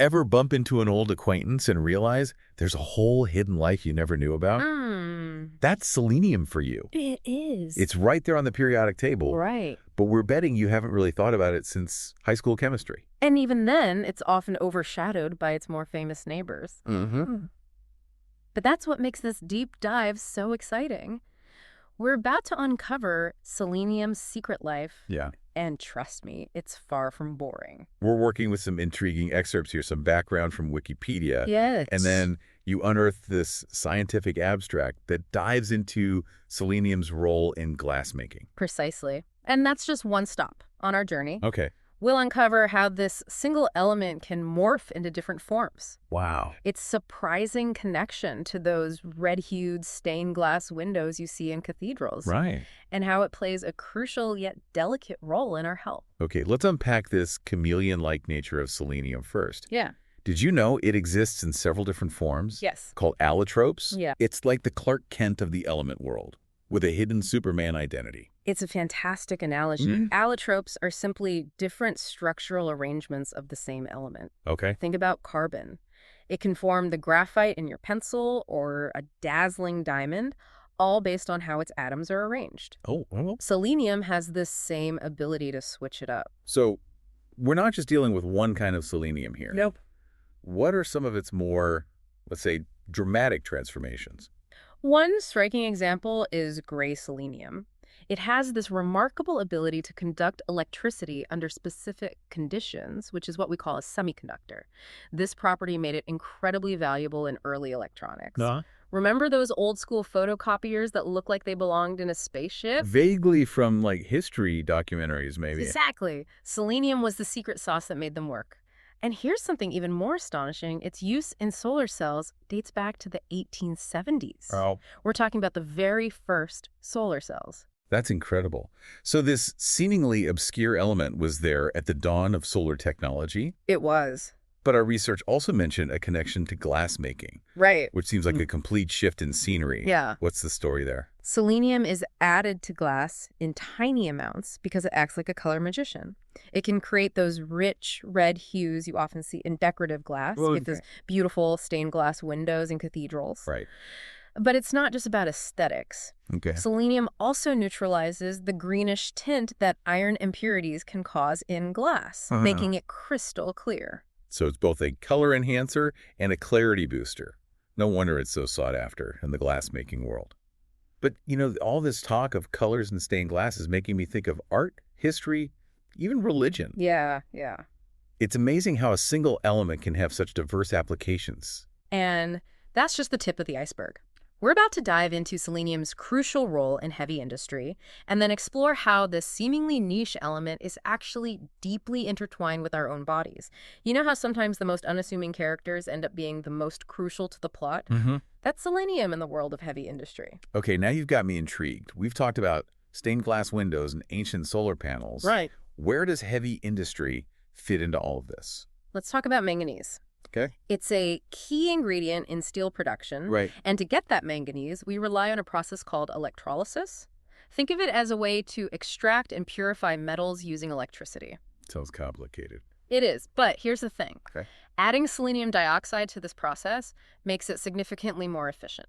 Ever bump into an old acquaintance and realize there's a whole hidden life you never knew about? That's selenium for you. It is. It's right there on the periodic table. Right. But we're betting you haven't really thought about it since high school chemistry. And even then, it's often overshadowed by its more famous neighbors. But that's what makes this deep dive so exciting. We're about to uncover selenium's secret life. Yeah. And trust me, it's far from boring. We're working with some intriguing excerpts here, some background from Wikipedia. Yes. And then you unearth this scientific abstract that dives into selenium's role in glassmaking. Precisely. And that's just one stop on our journey. Okay. We'll uncover how this single element can morph into different forms. Wow. Its surprising connection to those red-hued stained glass windows you see in cathedrals. Right. And how it plays a crucial yet delicate role in our health. Okay, let's unpack this chameleon-like nature of selenium first. Yeah. Did you know it exists in several different forms? Yes. Called allotropes? Yeah. It's like the Clark Kent of the element world, with a hidden Superman identity. It's a fantastic analogy. Allotropes are simply different structural arrangements of the same element. Okay. Think about carbon. It can form the graphite in your pencil or a dazzling diamond, all based on how its atoms are arranged. Oh, well. Selenium has this same ability to switch it up. So we're not just dealing with one kind of selenium here. Nope. What are some of its more, let's say, dramatic transformations? One striking example is gray selenium. It has this remarkable ability to conduct electricity under specific conditions, which is what we call a semiconductor. This property made it incredibly valuable in early electronics. Remember those old school photocopiers that look like they belonged in a spaceship? Vaguely from, like, history documentaries, maybe. Exactly. Selenium was the secret sauce that made them work. And here's something even more astonishing. Its use in solar cells dates back to the 1870s. Oh. We're talking about the very first solar cells. That's incredible. So this seemingly obscure element was there at the dawn of solar technology, It was. but our research also mentioned a connection to glassmaking, Right. which seems like a complete shift in scenery. Yeah. What's the story there? Selenium is added to glass in tiny amounts because it acts like a color magician. It can create those rich red hues you often see in decorative glass. You get those beautiful stained glass windows in cathedrals. Right. But it's not just about aesthetics. Okay. Selenium also neutralizes the greenish tint that iron impurities can cause in glass, making it crystal clear. So it's both a color enhancer and a clarity booster. No wonder it's so sought after in the glassmaking world. But, you know, all this talk of colors and stained glass is making me think of art, history, even religion. Yeah. It's amazing how a single element can have such diverse applications. And that's just the tip of the iceberg. We're about to dive into selenium's crucial role in heavy industry and then explore how this seemingly niche element is actually deeply intertwined with our own bodies. You know how sometimes the most unassuming characters end up being the most crucial to the plot? That's selenium in the world of heavy industry. Okay, now you've got me intrigued. We've talked about stained glass windows and ancient solar panels. Right. Where does heavy industry fit into all of this? Let's talk about manganese. Okay. It's a key ingredient in steel production. Right. And to get that manganese, we rely on a process called electrolysis. Think of it as a way to extract and purify metals using electricity. Sounds complicated. It is, but here's the thing. Okay. Adding selenium dioxide to this process makes it significantly more efficient.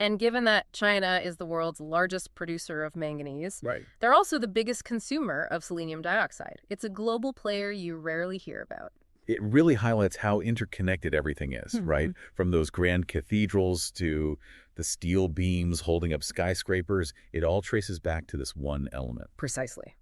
And given that China is the world's largest producer of manganese, Right. they're also the biggest consumer of selenium dioxide. It's a global player you rarely hear about. It really highlights how interconnected everything is, right? From those grand cathedrals to the steel beams holding up skyscrapers, it all traces back to this one element. Precisely.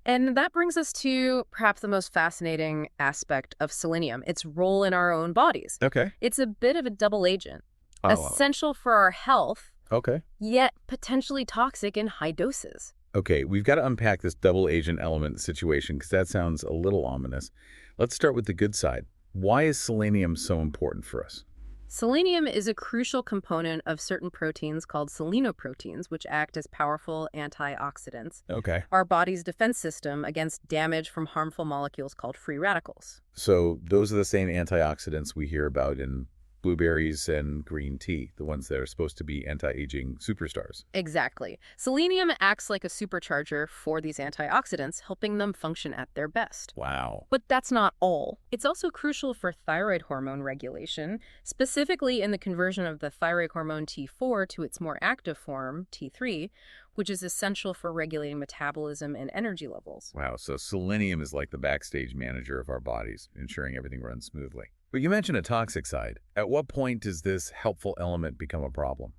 And that brings us to perhaps the most fascinating aspect of selenium, its role in our own bodies. Okay. It's a bit of a double agent, Oh. essential for our health, Okay. yet potentially toxic in high doses. Okay, we've got to unpack this double agent element situation because that sounds a little ominous. Let's start with the good side. Why is selenium so important for us? Selenium is a crucial component of certain proteins called selenoproteins, which act as powerful antioxidants. Okay. Our body's defense system against damage from harmful molecules called free radicals. So those are the same antioxidants we hear about in blueberries and green tea, the ones that are supposed to be anti-aging superstars. Exactly. Selenium acts like a supercharger for these antioxidants, helping them function at their best. Wow. But that's not all. It's also crucial for thyroid hormone regulation, specifically in the conversion of the thyroid hormone T4 to its more active form, T3, which is essential for regulating metabolism and energy levels. Wow, so selenium is like the backstage manager of our bodies, ensuring everything runs smoothly. But you mentioned a toxic side. At what point does this helpful element become a problem?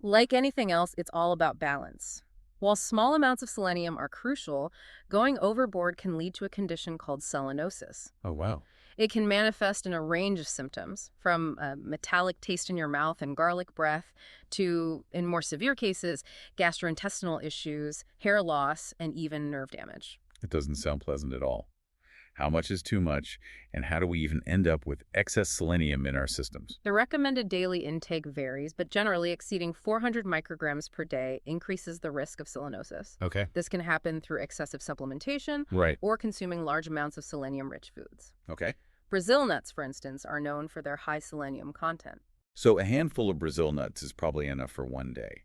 Like anything else, it's all about balance. While small amounts of selenium are crucial, going overboard can lead to a condition called selenosis. Oh, wow. It can manifest in a range of symptoms, from a metallic taste in your mouth and garlic breath to, in more severe cases, gastrointestinal issues, hair loss, and even nerve damage. It doesn't sound pleasant at all. How much is too much, and how do we even end up with excess selenium in our systems? The recommended daily intake varies, but generally exceeding 400 micrograms per day increases the risk of selenosis. Okay. This can happen through excessive supplementation Right. or consuming large amounts of selenium-rich foods. Okay. Brazil nuts, for instance, are known for their high selenium content. So a handful of Brazil nuts is probably enough for one day.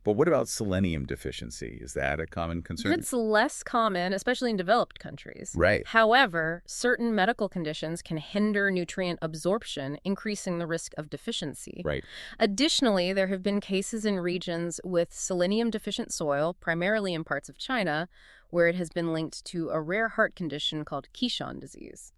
But what about selenium deficiency? Is that a common concern? It's less common, especially in developed countries. Right. However, certain medical conditions can hinder nutrient absorption, increasing the risk of deficiency. Right. Additionally, there have been cases in regions with selenium-deficient soil, primarily in parts of China, where it has been linked to a rare heart condition called Keyshawn disease.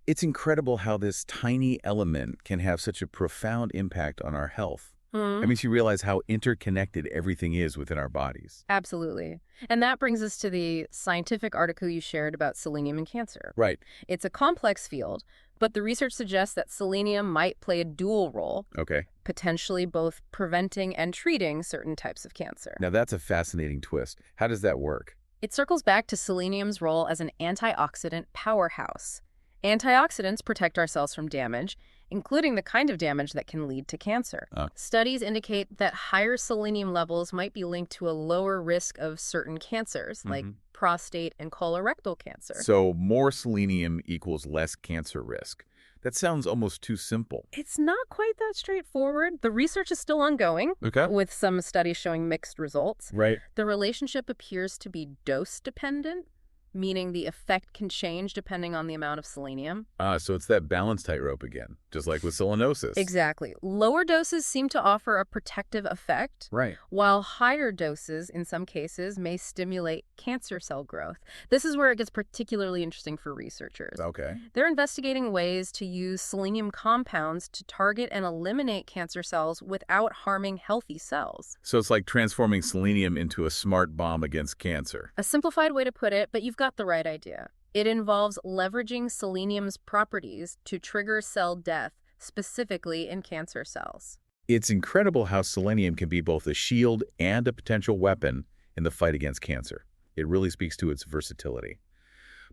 It's incredible how this tiny element can have such a profound impact on our health. It makes you realize how interconnected everything is within our bodies. Absolutely. And that brings us to the scientific article you shared about selenium and cancer. Right. It's a complex field, but the research suggests that selenium might play a dual role, Okay. potentially both preventing and treating certain types of cancer. Now that's a fascinating twist. How does that work? It circles back to selenium's role as an antioxidant powerhouse. Antioxidants protect our cells from damage, including the kind of damage that can lead to cancer. Studies indicate that higher selenium levels might be linked to a lower risk of certain cancers, like prostate and colorectal cancer. So more selenium equals less cancer risk. That sounds almost too simple. It's not quite that straightforward. The research is still ongoing, Okay. with some studies showing mixed results. Right. The relationship appears to be dose-dependent, meaning the effect can change depending on the amount of selenium. So it's that balance tightrope again, just like with selenosis. Exactly. Lower doses seem to offer a protective effect, Right. while higher doses, in some cases, may stimulate cancer cell growth. This is where it gets particularly interesting for researchers. Okay. They're investigating ways to use selenium compounds to target and eliminate cancer cells without harming healthy cells. So it's like transforming selenium into a smart bomb against cancer. A simplified way to put it, but you've got the right idea. It involves leveraging selenium's properties to trigger cell death, specifically in cancer cells. It's incredible how selenium can be both a shield and a potential weapon in the fight against cancer. It really speaks to its versatility.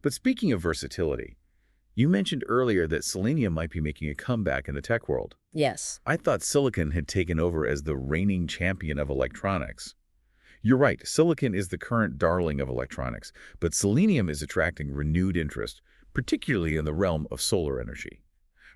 But speaking of versatility, you mentioned earlier that selenium might be making a comeback in the tech world. Yes. I thought silicon had taken over as the reigning champion of electronics. You're right, silicon is the current darling of electronics, but selenium is attracting renewed interest, particularly in the realm of solar energy.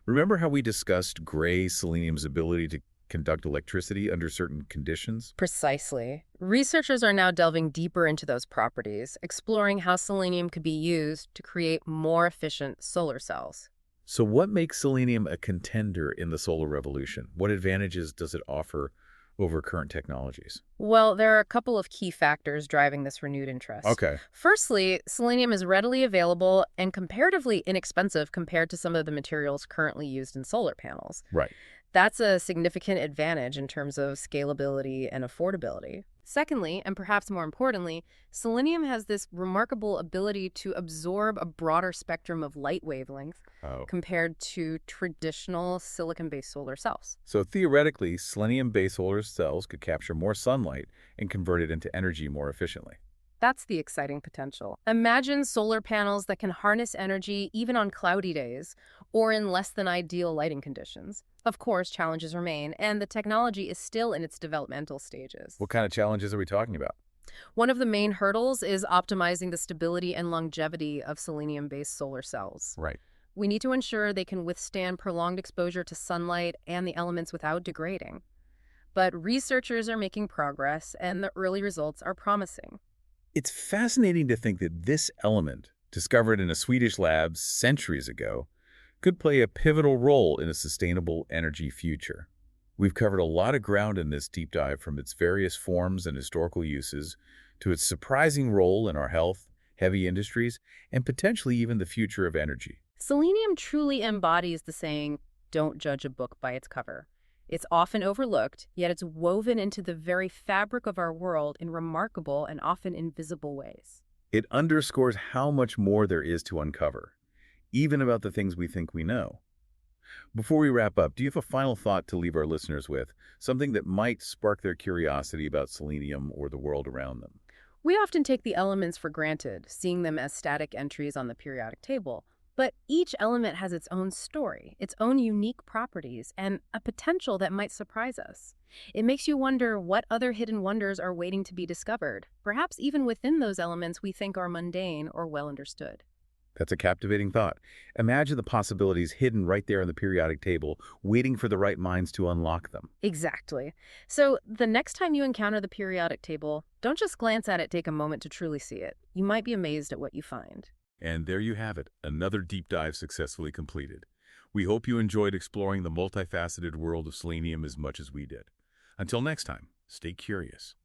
Remember how we discussed gray selenium's ability to conduct electricity under certain conditions? Precisely. Researchers are now delving deeper into those properties, exploring how selenium could be used to create more efficient solar cells. So what makes selenium a contender in the solar revolution? What advantages does it offer over current technologies? Well, there are a couple of key factors driving this renewed interest. Okay. Firstly, selenium is readily available and comparatively inexpensive compared to some of the materials currently used in solar panels. Right. That's a significant advantage in terms of scalability and affordability. Secondly, and perhaps more importantly, selenium has this remarkable ability to absorb a broader spectrum of light wavelength compared to traditional silicon-based solar cells. So theoretically, selenium-based solar cells could capture more sunlight and convert it into energy more efficiently. That's the exciting potential. Imagine solar panels that can harness energy even on cloudy days or in less than ideal lighting conditions. Of course, challenges remain, and the technology is still in its developmental stages. What kind of challenges are we talking about? One of the main hurdles is optimizing the stability and longevity of selenium-based solar cells. Right. We need to ensure they can withstand prolonged exposure to sunlight and the elements without degrading. But researchers are making progress, and the early results are promising. It's fascinating to think that this element, discovered in a Swedish lab centuries ago, could play a pivotal role in a sustainable energy future. We've covered a lot of ground in this deep dive, from its various forms and historical uses to its surprising role in our health, heavy industries, and potentially even the future of energy. Selenium truly embodies the saying, "Don't judge a book by its cover." It's often overlooked, yet it's woven into the very fabric of our world in remarkable and often invisible ways. It underscores how much more there is to uncover, even about the things we think we know. Before we wrap up, do you have a final thought to leave our listeners with? Something that might spark their curiosity about selenium or the world around them? We often take the elements for granted, seeing them as static entries on the periodic table. But each element has its own story, its own unique properties, and a potential that might surprise us. It makes you wonder what other hidden wonders are waiting to be discovered, perhaps even within those elements we think are mundane or well understood. That's a captivating thought. Imagine the possibilities hidden right there on the periodic table, waiting for the right minds to unlock them. Exactly. So the next time you encounter the periodic table, don't just glance at it, take a moment to truly see it. You might be amazed at what you find. And there you have it, another deep dive successfully completed. We hope you enjoyed exploring the multifaceted world of selenium as much as we did. Until next time, stay curious.